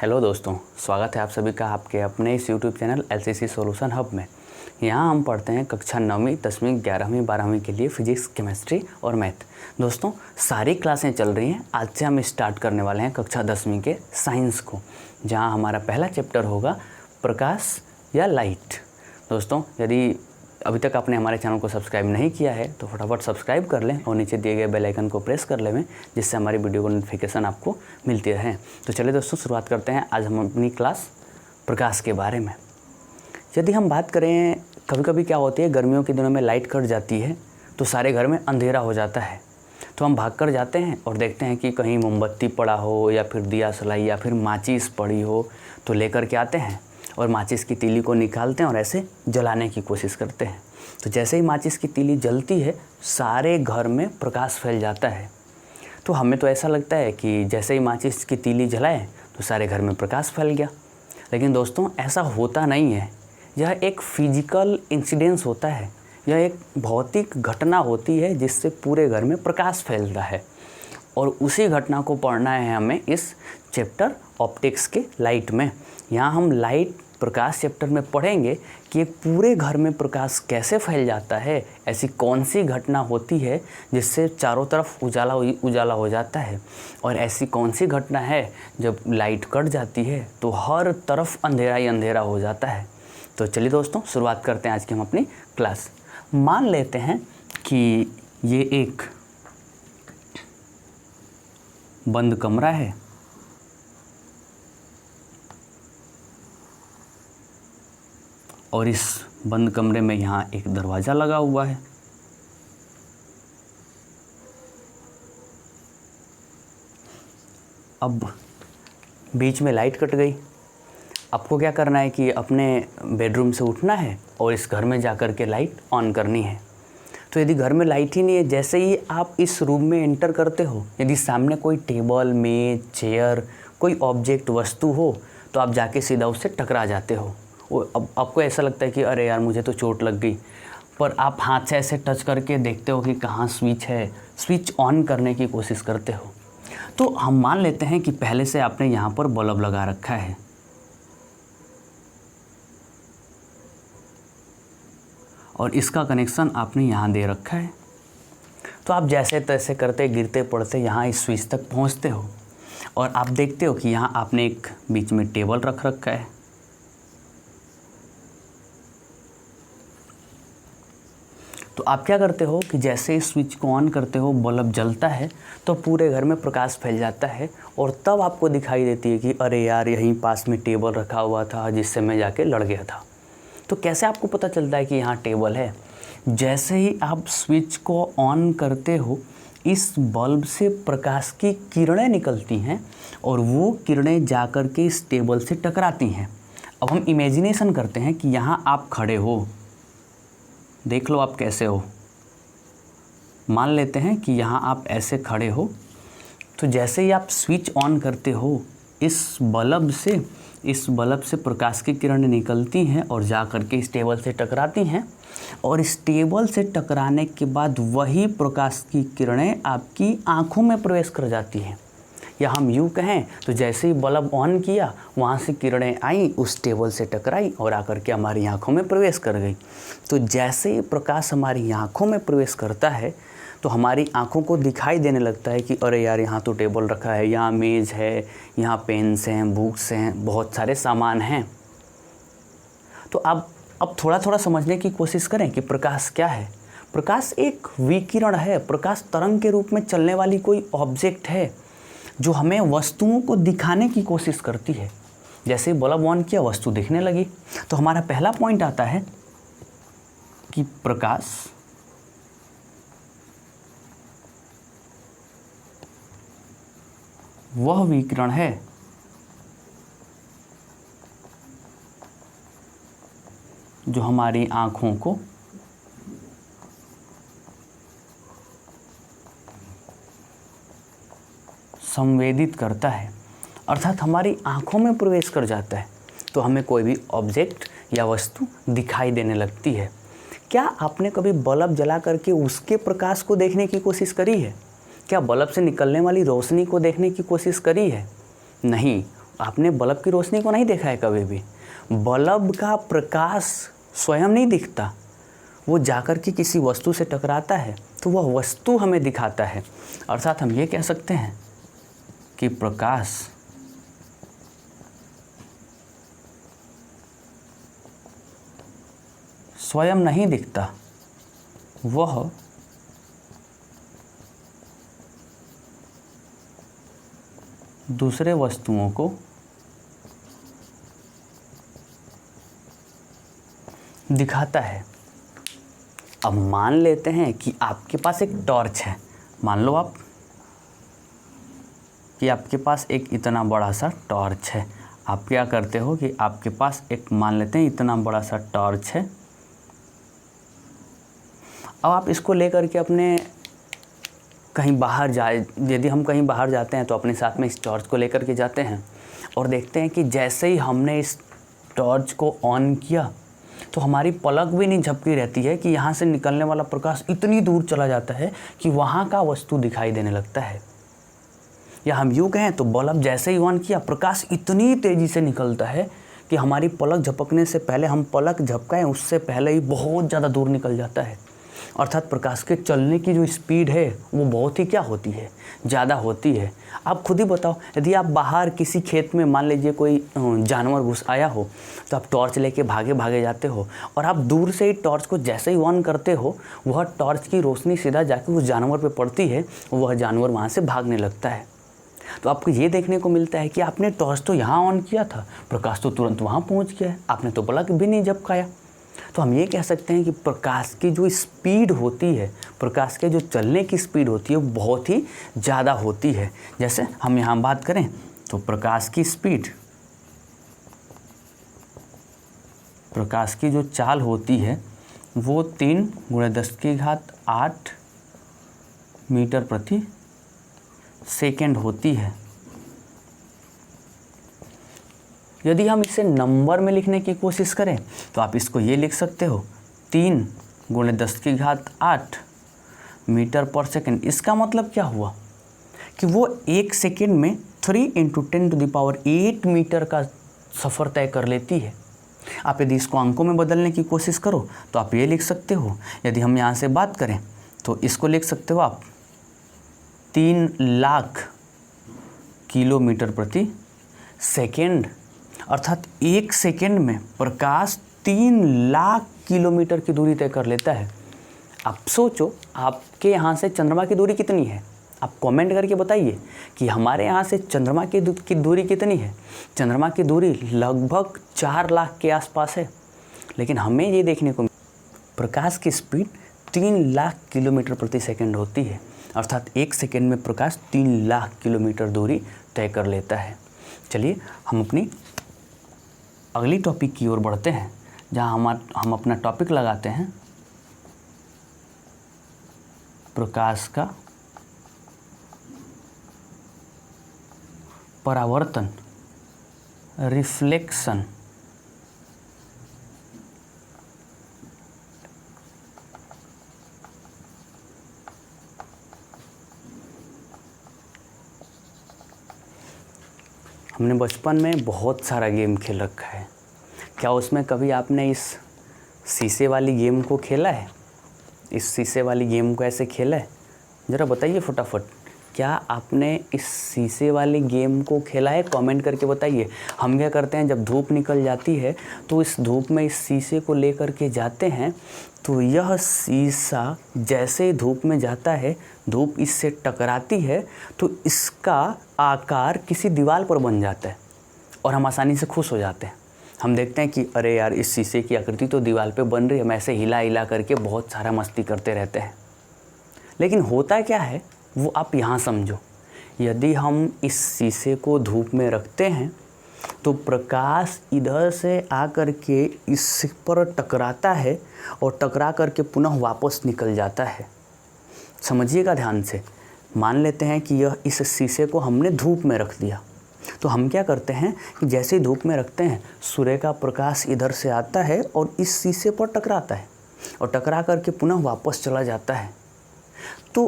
Hello दोस्तों, स्वागत है आप सभी का आपके अपने इस YouTube channel LCC solution hub में। यहाँ हम पढ़ते हैं कक्षा 9वीं 10वीं 11वीं 12वीं के लिए फिजिक्स, केमिस्ट्री और मैथ। दोस्तों, सारी क्लासें चल रही हैं। आज से हम स्टार्ट करने वाले हैं कक्षा 10वीं के साइंस को, जहाँ हमारा पहला चैप्टर होगा प्रकाश या लाइट। दोस्तों, यदि अभी तक आपने हमारे चैनल को सब्सक्राइब नहीं किया है तो फटाफट सब्सक्राइब कर लें और नीचे दिए गए बेल आइकन को प्रेस कर लें, जिससे हमारी वीडियो को नोटिफिकेशन आपको मिलती रहे। तो चलिए दोस्तों, शुरुआत करते हैं आज हम अपनी क्लास प्रकाश के बारे में। यदि हम बात करें, कभी कभी क्या होती है, गर्मियों के दिनों में लाइट कट जाती है तो सारे घर में अंधेरा हो जाता है। तो हम भाग कर जाते हैं और देखते हैं कि कहीं मोमबत्ती पड़ा हो या फिर दिया सलाई या फिर माचिस पड़ी हो, तो लेकर के आते हैं और माचिस की तीली को निकालते हैं और ऐसे जलाने की कोशिश करते हैं। तो जैसे ही माचिस की तीली जलती है, सारे घर में प्रकाश फैल जाता है। तो हमें तो ऐसा लगता है कि जैसे ही माचिस की तीली जलाए तो सारे घर में प्रकाश फैल गया। लेकिन दोस्तों, ऐसा होता नहीं है। यह एक फिजिकल इंसिडेंस होता है, यह एक भौतिक घटना होती है जिससे पूरे घर में प्रकाश फैलता है। और उसी घटना को पढ़ना है हमें इस चैप्टर ऑप्टिक्स के लाइट में। यहाँ हम लाइट प्रकाश चैप्टर में पढ़ेंगे कि एक पूरे घर में प्रकाश कैसे फैल जाता है, ऐसी कौन सी घटना होती है जिससे चारों तरफ उजाला उजाला हो जाता है, और ऐसी कौन सी घटना है जब लाइट कट जाती है तो हर तरफ अंधेरा ही अंधेरा हो जाता है। तो चलिए दोस्तों, शुरुआत करते हैं आज की हम अपनी क्लास। मान लेते हैं कि ये एक बंद कमरा है और इस बंद कमरे में यहाँ एक दरवाज़ा लगा हुआ है। अब बीच में लाइट कट गई। आपको क्या करना है कि अपने बेडरूम से उठना है और इस घर में जाकर के लाइट ऑन करनी है। तो यदि घर में लाइट ही नहीं है, जैसे ही आप इस रूम में एंटर करते हो, यदि सामने कोई टेबल, मेज, चेयर, कोई ऑब्जेक्ट, वस्तु हो, तो आप जाके सीधा उससे टकरा जाते हो। अब आपको ऐसा लगता है कि अरे यार, मुझे तो चोट लग गई, पर आप हाथ से ऐसे टच करके देखते हो कि कहाँ स्विच है, स्विच ऑन करने की कोशिश करते हो। तो हम मान लेते हैं कि पहले से आपने यहाँ पर बल्ब लगा रखा है और इसका कनेक्शन आपने यहाँ दे रखा है। तो आप जैसे तैसे करते गिरते पड़ते यहाँ इस स्विच तक पहुँचते हो और आप देखते हो कि यहाँ आपने एक बीच में टेबल रख रखा है। तो आप क्या करते हो कि जैसे इस स्विच को ऑन करते हो, बल्ब जलता है तो पूरे घर में प्रकाश फैल जाता है और तब आपको दिखाई देती है कि अरे यार, यहीं पास में टेबल रखा हुआ था जिससे मैं जाके लड़ गया था। तो कैसे आपको पता चलता है कि यहाँ टेबल है? जैसे ही आप स्विच को ऑन करते हो, इस बल्ब से प्रकाश की किरणें निकलती हैं और वो किरणें जाकर के इस टेबल से टकराती हैं। अब हम इमेजिनेशन करते हैं कि यहाँ आप खड़े हो, देख लो आप कैसे हो। मान लेते हैं कि यहाँ आप ऐसे खड़े हो, तो जैसे ही आप स्विच ऑन करते हो, इस बल्ब से प्रकाश की किरणें निकलती हैं और जा कर के इस टेबल से टकराती हैं, और इस टेबल से टकराने के बाद वही प्रकाश की किरणें आपकी आँखों में प्रवेश कर जाती हैं। या हम यूँ कहें तो जैसे ही बल्ब ऑन किया, वहाँ से किरणें आई, उस टेबल से टकराई और आकर के हमारी आँखों में प्रवेश कर गई। तो जैसे ही प्रकाश हमारी आँखों में प्रवेश करता है तो हमारी आँखों को दिखाई देने लगता है कि अरे यार, यहाँ तो टेबल रखा है, यहाँ मेज़ है, यहाँ पेन्स हैं, बुक्स हैं, बहुत सारे सामान हैं। तो अब थोड़ा थोड़ा समझने की कोशिश करें कि प्रकाश क्या है। प्रकाश एक विकिरण है, प्रकाश तरंग के रूप में चलने वाली कोई ऑब्जेक्ट है जो हमें वस्तुओं को दिखाने की कोशिश करती है। जैसे ही बल्ब ऑन किया, वस्तु दिखने लगी। तो हमारा पहला पॉइंट आता है कि प्रकाश वह विकिरण है जो हमारी आँखों को संवेदित करता है, अर्थात हमारी आँखों में प्रवेश कर जाता है, तो हमें कोई भी ऑब्जेक्ट या वस्तु दिखाई देने लगती है। क्या आपने कभी बल्ब जला करके उसके प्रकाश को देखने की कोशिश करी है? क्या बल्ब से निकलने वाली रोशनी को देखने की कोशिश करी है? नहीं, आपने बल्ब की रोशनी को नहीं देखा है कभी भी? बल्ब का प्रकाश स्वयं नहीं दिखता, वो जाकर के किसी वस्तु से टकराता है तो वह वस्तु हमें दिखाता है। अर्थात हम ये कह सकते हैं कि प्रकाश स्वयं नहीं दिखता, वह दूसरे वस्तुओं को दिखाता है। अब मान लेते हैं कि आपके पास एक टॉर्च है। मान लो आप कि आपके पास एक इतना बड़ा सा टॉर्च है। आप क्या करते हो कि आपके पास एक, मान लेते हैं इतना बड़ा सा टॉर्च है। अब आप इसको लेकर के अपने कहीं बाहर जाए, यदि हम कहीं बाहर जाते हैं तो अपने साथ में इस टॉर्च को लेकर के जाते हैं और देखते हैं कि जैसे ही हमने इस टॉर्च को ऑन किया तो हमारी पलक भी नहीं झपकी रहती है कि यहाँ से निकलने वाला प्रकाश इतनी दूर चला जाता है कि वहाँ का वस्तु दिखाई देने लगता है। या हम यूँ कहें तो बल्ब जैसे ही ऑन किया, प्रकाश इतनी तेज़ी से निकलता है कि हमारी पलक झपकने से पहले, हम पलक झपकाएं उससे पहले ही बहुत ज़्यादा दूर निकल जाता है। अर्थात प्रकाश के चलने की जो स्पीड है वो बहुत ही क्या होती है, ज़्यादा होती है। आप खुद ही बताओ, यदि आप बाहर किसी खेत में मान लीजिए कोई जानवर घुस आया हो तो आप टॉर्च लेके भागे भागे जाते हो और आप दूर से ही टॉर्च को जैसे ही ऑन करते हो, वह टॉर्च की रोशनी सीधा जाके उस जानवर पे पड़ती है, वह जानवर वहाँ से भागने लगता है। तो आपको ये देखने को मिलता है कि आपने टॉर्च तो यहाँ ऑन किया था, प्रकाश तो तुरंत वहाँ पहुँच गया है, आपने तो पलक भी नहीं झपकाया। तो हम ये कह सकते हैं कि प्रकाश की जो स्पीड होती है, प्रकाश के जो चलने की स्पीड होती है वो बहुत ही ज़्यादा होती है। जैसे हम यहाँ बात करें तो प्रकाश की जो चाल होती है वो 3 × 10⁸ मीटर प्रति सेकेंड होती है। यदि हम इसे नंबर में लिखने की कोशिश करें तो आप इसको ये लिख सकते हो 3 × 10⁸ मीटर पर सेकेंड। इसका मतलब क्या हुआ कि वो 1 सेकेंड में 3 × 10⁸ मीटर का सफ़र तय कर लेती है। आप यदि इसको अंकों में बदलने की कोशिश करो तो आप ये लिख सकते हो, यदि हम यहाँ से बात करें तो इसको लिख सकते हो आप 3 लाख किलोमीटर प्रति सेकेंड। अर्थात 1 सेकेंड में प्रकाश 3 लाख किलोमीटर की दूरी तय कर लेता है। आप सोचो, आपके यहाँ से चंद्रमा की दूरी कितनी है? आप कमेंट करके बताइए कि हमारे यहाँ से चंद्रमा की दूरी कितनी है। चंद्रमा की दूरी लगभग 4 लाख के आसपास है, लेकिन हमें ये देखने को प्रकाश की स्पीड 3 लाख किलोमीटर प्रति सेकेंड होती है। अर्थात 1 सेकेंड में प्रकाश 3 लाख किलोमीटर दूरी तय कर लेता है। चलिए हम अपनी अगली टॉपिक की ओर बढ़ते हैं, जहां हम अपना टॉपिक लगाते हैं प्रकाश का परावर्तन, रिफ्लेक्शन। हमने बचपन में बहुत सारा गेम खेल रखा है। क्या उसमें कभी आपने इस शीशे वाली गेम को खेला है? इस शीशे वाली गेम को ऐसे खेला है? ज़रा बताइए फटाफट, क्या आपने इस शीशे वाली गेम को खेला है? कमेंट करके बताइए। हम क्या करते हैं, जब धूप निकल जाती है तो इस धूप में इस शीशे को लेकर के जाते हैं, तो यह शीशा जैसे ही धूप में जाता है, धूप इससे टकराती है तो इसका आकार किसी दीवार पर बन जाता है और हम आसानी से खुश हो जाते हैं। हम देखते हैं कि अरे यार, इस शीशे की आकृति तो दीवार पे बन रही है, हम ऐसे हिला हिला करके बहुत सारा मस्ती करते रहते हैं। लेकिन होता क्या है वो आप यहाँ समझो। यदि हम इस शीशे को धूप में रखते हैं तो प्रकाश इधर से आकर के इस पर टकराता है और टकरा करके पुनः वापस निकल जाता है। समझिएगा ध्यान से। मान लेते हैं कि यह इस शीशे को हमने धूप में रख दिया, तो हम क्या करते हैं कि जैसे ही धूप में रखते हैं, सूर्य का प्रकाश इधर से आता है और इस शीशे पर टकराता है और टकरा करके पुनः वापस चला जाता है। तो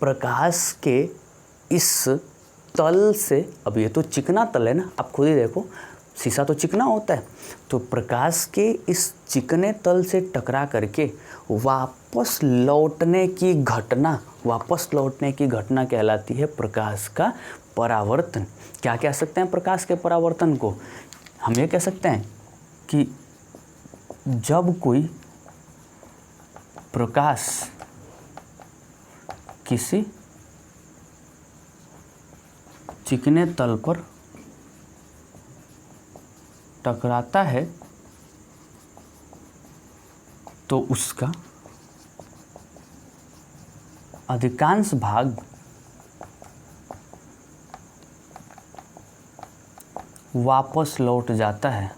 प्रकाश के इस तल से, अब ये तो चिकना तल है ना, आप खुद ही देखो शीशा तो चिकना होता है, तो प्रकाश के इस चिकने तल से टकरा करके वापस लौटने की घटना कहलाती है प्रकाश का परावर्तन। क्या कह सकते हैं प्रकाश के परावर्तन को? हम ये कह सकते हैं कि जब कोई प्रकाश किसी चिकने तल पर टकराता है तो उसका अधिकांश भाग वापस लौट जाता है।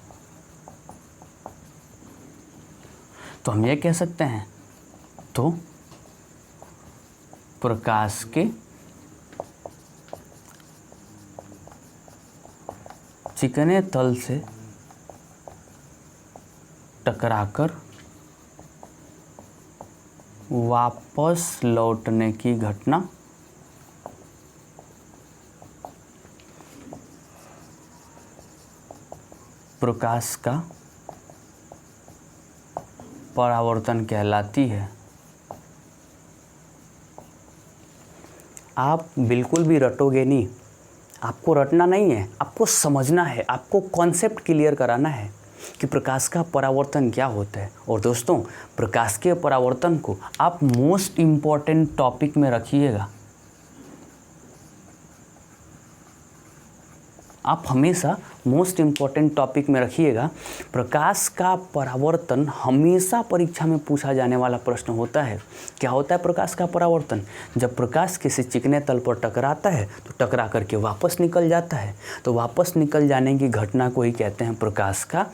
तो हम ये कह सकते हैं, तो प्रकाश के चिकने तल से टकराकर वापस लौटने की घटना प्रकाश का परावर्तन कहलाती है। आप बिल्कुल भी रटोगे नहीं, आपको रटना नहीं है, आपको समझना है, आपको कॉन्सेप्ट क्लियर कराना है कि प्रकाश का परावर्तन क्या होता है। और दोस्तों, प्रकाश के परावर्तन को आप मोस्ट इम्पॉर्टेंट टॉपिक में रखिएगा। आप हमेशा मोस्ट इम्पॉर्टेंट टॉपिक में रखिएगा। प्रकाश का परावर्तन हमेशा परीक्षा में पूछा जाने वाला प्रश्न होता है। क्या होता है प्रकाश का परावर्तन? जब प्रकाश किसी चिकने तल पर टकराता है तो टकरा करके वापस निकल जाता है, तो वापस निकल जाने की घटना को ही कहते हैं प्रकाश का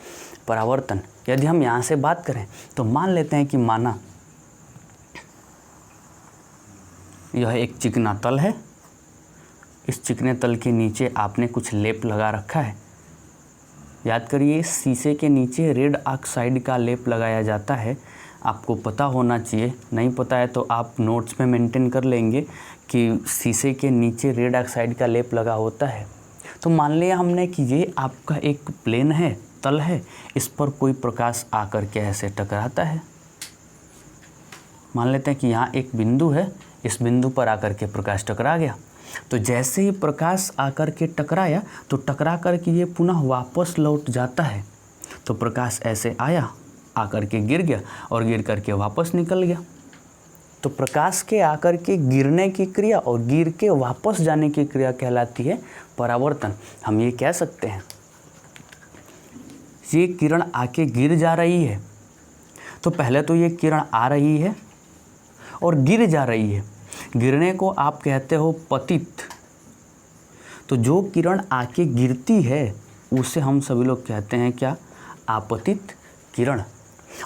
परावर्तन। यदि हम यहाँ से बात करें तो मान लेते हैं कि माना यह एक चिकना तल है, इस चिकने तल के नीचे आपने कुछ लेप लगा रखा है। याद करिए, शीशे के नीचे रेड ऑक्साइड का लेप लगाया जाता है। आपको पता होना चाहिए, नहीं पता है तो आप नोट्स में मेंटेन कर लेंगे कि शीशे के नीचे रेड ऑक्साइड का लेप लगा होता है। तो मान लिया हमने कि ये आपका एक प्लेन है, तल है, इस पर कोई प्रकाश आकर के ऐसे टकराता है। मान लेते हैं कि यहाँ एक बिंदु है, इस बिंदु पर आकर के प्रकाश टकरा गया। तो जैसे ही प्रकाश आकर के टकराया तो टकरा कर के ये पुनः वापस लौट जाता है। तो प्रकाश ऐसे आया, आकर के गिर गया और गिर कर के वापस निकल गया। तो प्रकाश के आकर के गिरने की क्रिया और गिर के वापस जाने की क्रिया कहलाती है परावर्तन। हम ये कह सकते हैं, ये किरण आके गिर जा रही है, तो पहले तो ये किरण आ रही है और गिर जा रही है। गिरने को आप कहते हो पतित। तो जो किरण आके गिरती है उसे हम सभी लोग कहते हैं क्या? आपतित किरण।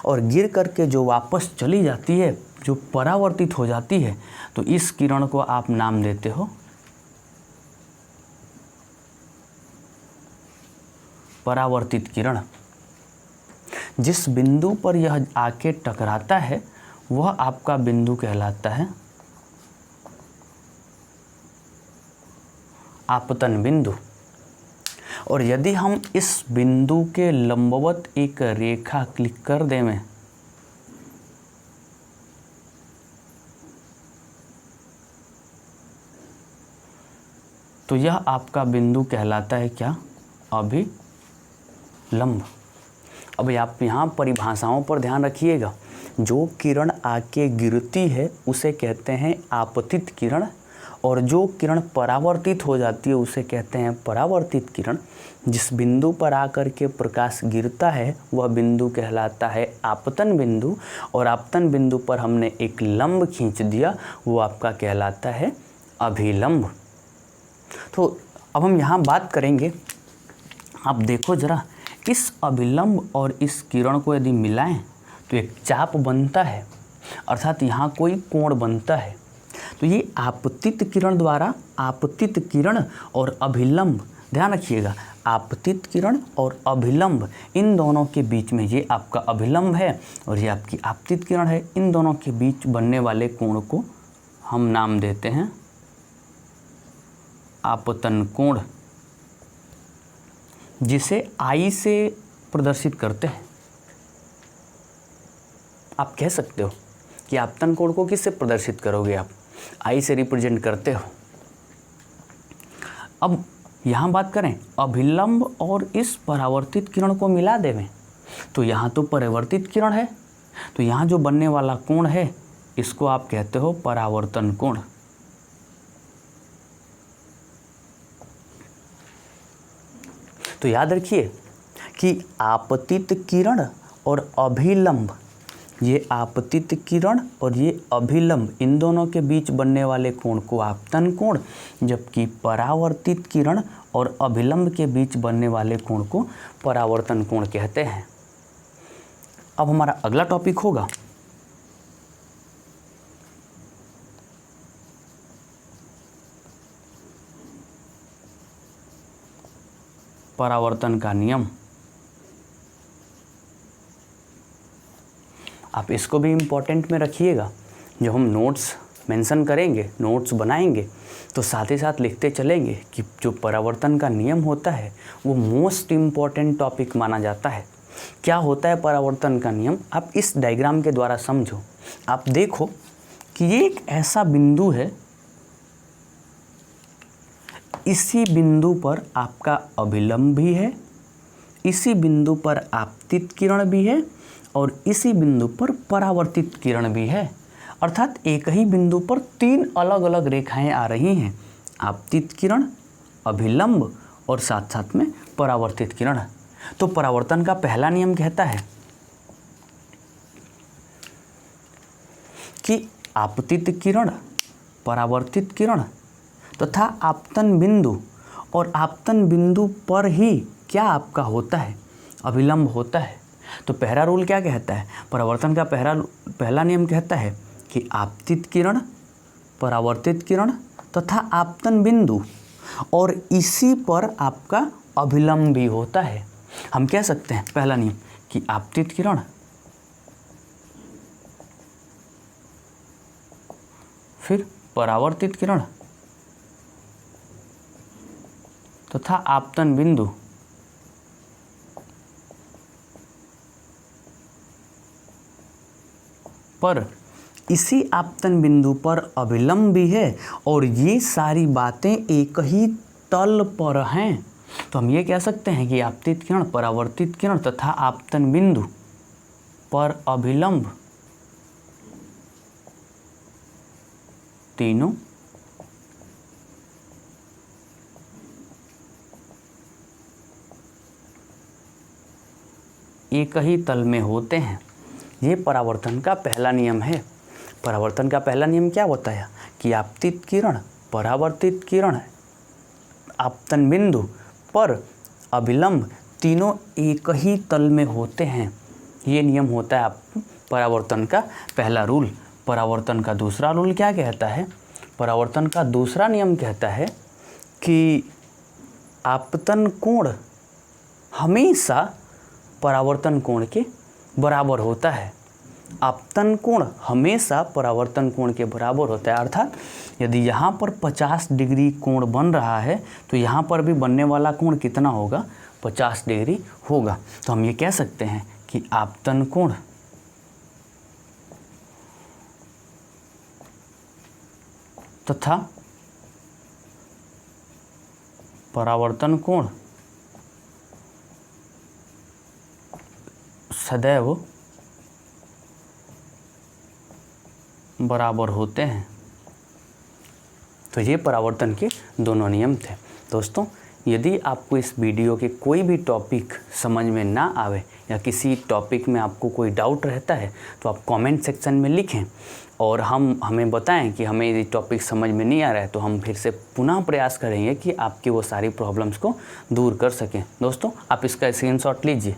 और गिर करके जो वापस चली जाती है, जो परावर्तित हो जाती है, तो इस किरण को आप नाम देते हो परावर्तित किरण। जिस बिंदु पर यह आके टकराता है वह आपका बिंदु कहलाता है आपतन बिंदु। और यदि हम इस बिंदु के लंबवत एक रेखा क्लिक कर दें, तो यह आपका बिंदु कहलाता है क्या? अभिलंब। अब आप यहाँ परिभाषाओं पर ध्यान रखिएगा। जो किरण आके गिरती है उसे कहते हैं आपतित किरण, और जो किरण परावर्तित हो जाती है उसे कहते हैं परावर्तित किरण। जिस बिंदु पर आकर के प्रकाश गिरता है वह बिंदु कहलाता है आपतन बिंदु, और आपतन बिंदु पर हमने एक लंब खींच दिया, वो आपका कहलाता है अभिलंब। तो अब हम यहाँ बात करेंगे, आप देखो ज़रा, इस अभिलंब और इस किरण को यदि मिलाएं तो एक चाप बनता है, अर्थात यहाँ कोई कोण बनता है। तो ये आपतित किरण द्वारा, आपतित किरण और अभिलंब, ध्यान रखिएगा, आपतित किरण और अभिलंब, इन दोनों के बीच में ये आपका अभिलंब है और ये आपकी आपतित किरण है। इन दोनों के बीच बनने वाले कोण को हम नाम देते हैं आपतन कोण जिसे I से प्रदर्शित करते हैं। आप कह सकते हो कि आपतन कोण को किससे प्रदर्शित करोगे, आप I से रिप्रेजेंट करते हो। अब यहाँ बात करें अभिलंब और इस परावर्तित किरण को मिला देवें तो यहाँ तो परावर्तित किरण है, तो यहाँ जो बनने वाला कोण है इसको आप कहते हो परावर्तन कोण। तो याद रखिए कि आपतित किरण और अभिलंब, ये आपतित किरण और ये अभिलंब, इन दोनों के बीच बनने वाले कोण को आपतन कोण, जबकि परावर्तित किरण और अभिलंब के बीच बनने वाले कोण को परावर्तन कोण कहते हैं। अब हमारा अगला टॉपिक होगा परावर्तन का नियम। आप इसको भी इम्पोर्टेंट में रखिएगा। जब हम नोट्स मेंशन करेंगे, नोट्स बनाएंगे, तो साथ ही साथ लिखते चलेंगे कि जो परावर्तन का नियम होता है वो मोस्ट इम्पॉर्टेंट टॉपिक माना जाता है। क्या होता है परावर्तन का नियम, आप इस डायग्राम के द्वारा समझो। आप देखो कि ये एक ऐसा बिंदु है, इसी बिंदु पर आपका अभिलंब भी है, इसी बिंदु पर आपतित किरण भी है और इसी बिंदु पर परावर्तित किरण भी है। अर्थात एक ही बिंदु पर तीन अलग अलग रेखाएं आ रही हैं, आपतित किरण, अभिलंब और साथ साथ में परावर्तित किरण। तो परावर्तन का पहला नियम कहता है कि आपतित किरण, परावर्तित किरण तथा आपतन बिंदु और आपतन बिंदु पर ही क्या आपका होता है, अभिलंब होता है। तो पहला रूल क्या कहता है, परावर्तन का पहला नियम कहता है कि आपतित किरण, परावर्तित किरण तथा आपतन बिंदु और इसी पर आपका अभिलंब भी होता है। हम कह सकते हैं पहला नियम कि आपतित किरण, फिर परावर्तित किरण तथा आपतन बिंदु पर इसी आपतन बिंदु पर अभिलंब भी है और ये सारी बातें एक ही तल पर हैं। तो हम ये कह सकते हैं कि आपतित किरण, परावर्तित किरण तथा आपतन बिंदु पर अभिलंब तीनों एक ही तल में होते हैं। ये परावर्तन का पहला नियम है। परावर्तन का पहला नियम क्या होता है कि आपतित किरण, परावर्तित किरण, आपतन बिंदु पर अभिलंब तीनों एक ही तल में होते हैं। ये नियम होता है परावर्तन का पहला रूल। परावर्तन का दूसरा रूल क्या कहता है, परावर्तन का दूसरा नियम कहता है कि आपतन कोण हमेशा परावर्तन कोण के बराबर होता है। आपतन कोण हमेशा परावर्तन कोण के बराबर होता है। अर्थात यदि यहाँ पर 50 डिग्री कोण बन रहा है तो यहाँ पर भी बनने वाला कोण कितना होगा, 50 डिग्री होगा। तो हम ये कह सकते हैं कि आपतन कोण तथा परावर्तन कोण सदैव बराबर होते हैं। तो ये परावर्तन के दोनों नियम थे। दोस्तों, यदि आपको इस वीडियो के कोई भी टॉपिक समझ में ना आवे या किसी टॉपिक में आपको कोई डाउट रहता है तो आप कमेंट सेक्शन में लिखें और हमें बताएं कि हमें ये टॉपिक समझ में नहीं आ रहा है, तो हम फिर से पुनः प्रयास करेंगे कि आपकी वो सारी प्रॉब्लम्स को दूर कर सकें। दोस्तों, आप इसका स्क्रीनशॉट लीजिए।